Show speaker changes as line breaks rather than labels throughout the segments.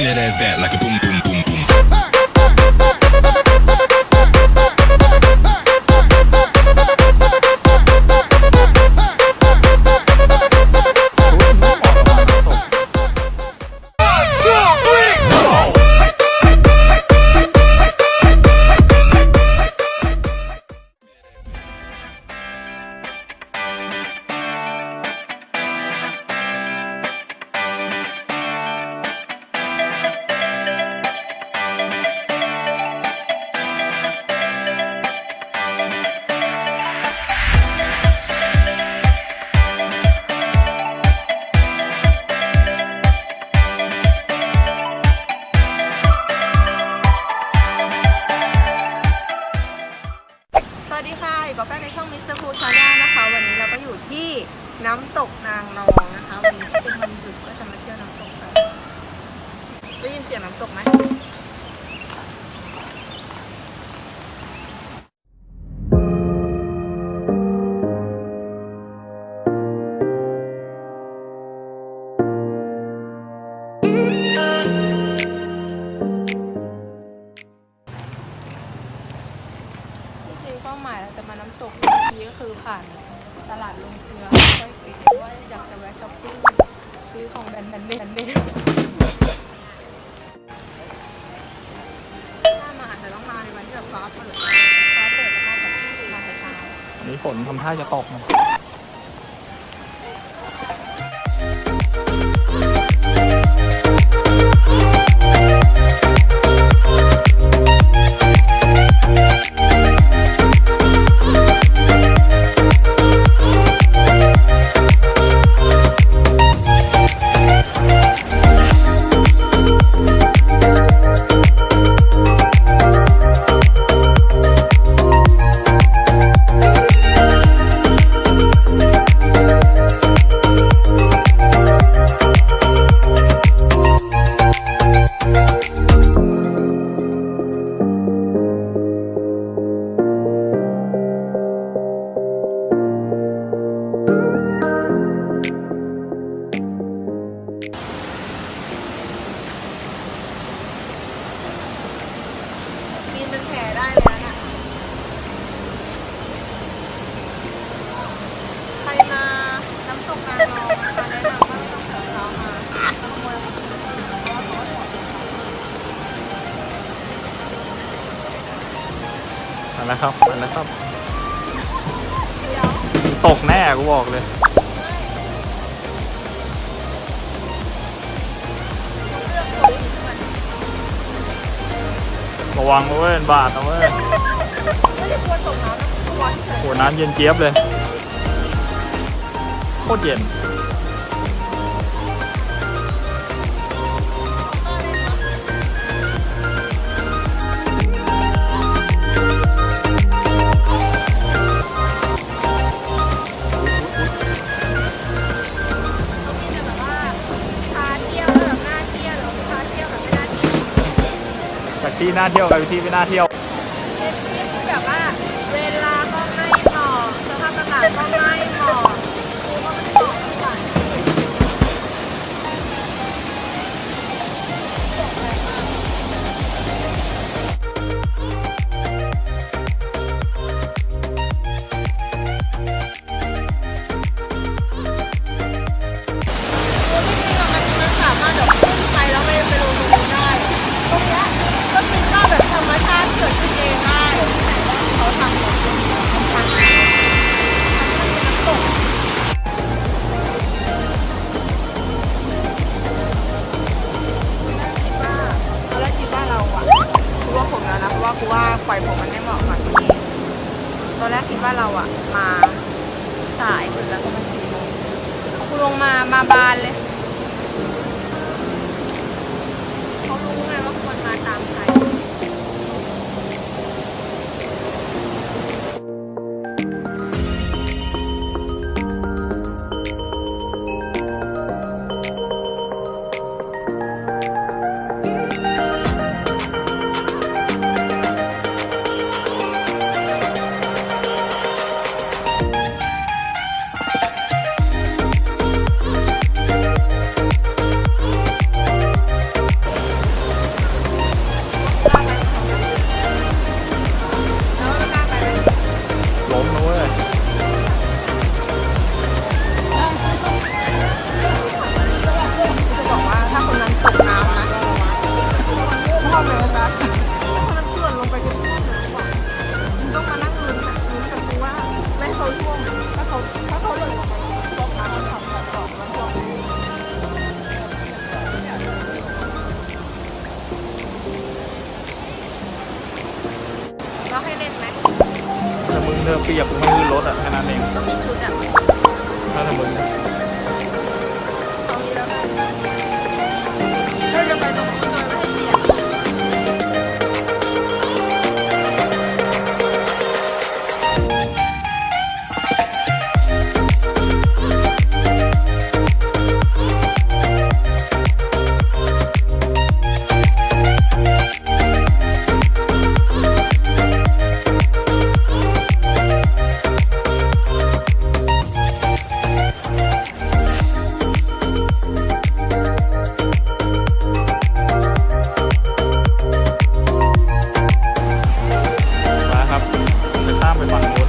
Bring that ass back like a boom, boom, boom, boom.
สวัสดีค่ะอยู่กับแป้งในช่องมิสเตอร์พูชาแนลนะคะวันนี้เราก็อยู่ที่น้ำตกนางรองนะคะวันนี้เป็นวันหยุดก็จะมาเที่ยวน้ำตกกันได้ยินเสียงน้ำตกไหมเป้าหมายเราจะมาน้ำตกนี้ก็คือผ่านตลาดลงเกลือค่อยคิดว่าอยากจะแวะช้อปปิ้งซื้อของแบรนด์เนมถ้ามาอาจจะต้องมาในวันที่แบบฟ้าเปิดแล้วก็แบบมาแต่เช้า
อันนี้ฝนทำท่าจะตกนะ
เป็นแผลได้แล้วเนี่ยใครมาน้ำตกนางรองนะคะแนะนำว่าต้องเดินเท้ามาขโมย
มาแล้วครับมาแล้วครับตกแน่กูบอกเลยระวังเว้ยบาดนะเว้ย
ไม่ได้กลัวตกน้ำกลัว
โหน้ำเย็นเจี๊ยบเลยโคตรเย็นจากที่น่าเที่ยวกับที่ไม่น่าเที่ยว
แบบว่าเวลาก็ไม่เหมาะสภาพอากาศก็ไม่เหมาะคือว่ามันเหมาะที่สุดมันสามารถแบบขึ้นไปแล้วไปลงตรงนี้ได้ตรงนี้ก็คือภาพแบบธรรมชาติเกิดขึ้นเองได้เขาทำแบบนี้น้ำตกตอนแรกคิดว่าเราอะคือว่าผมแล้วนะเพราะว่ากูว่าปล่อยผมมันไม่เหมาะกับที่นี่ตอนแรกคิดว่าเราอะมาสายสุดแล้วก็มัน4 โมงกูลงมาบานเลยเขารู้ไงว่าคนมาตามใคร
ปียกกูไม่ขึ้นรถอ่ะแค่นั้นเอง
ก็มีชุดอ่ะ
ถ้าทำมึง
เอางี้แล้วกันเราจะไปตรงนู้นโดยไม่ให้เปียก
มาครับจะข้ามไปฝั่งนู้น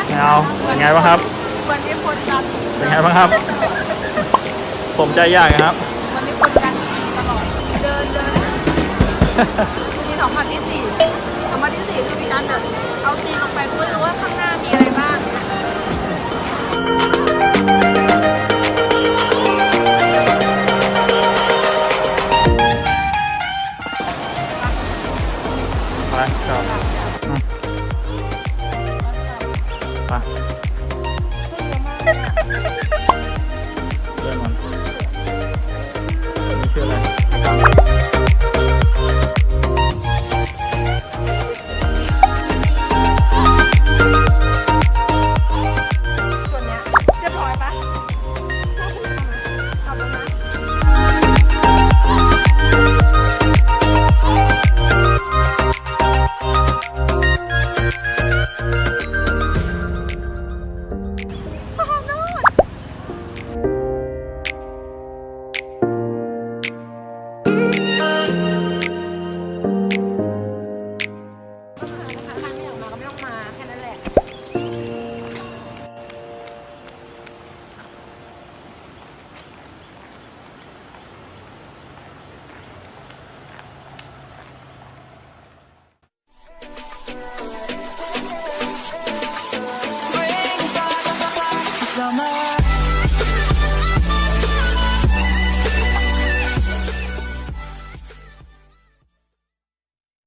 ไม่เอาเป็นไงบ้างครับ
เหมือนมีคนกัน
เป็นไงบ้างครับ ผมใจยากนะครับ
เหมันมีคนกันตลอดเดินมี2 คำที่ 4คำที่ 4คือมีการแบบเอาตีนลงไปกูไม่รู้ว่าข้างหน้ามีอะไรบ้าง
ไปครับไปเดินมันนี่ชื่ออะไร
ส่วนเนี้ยเรียบร้อยปะขับแล้วนะ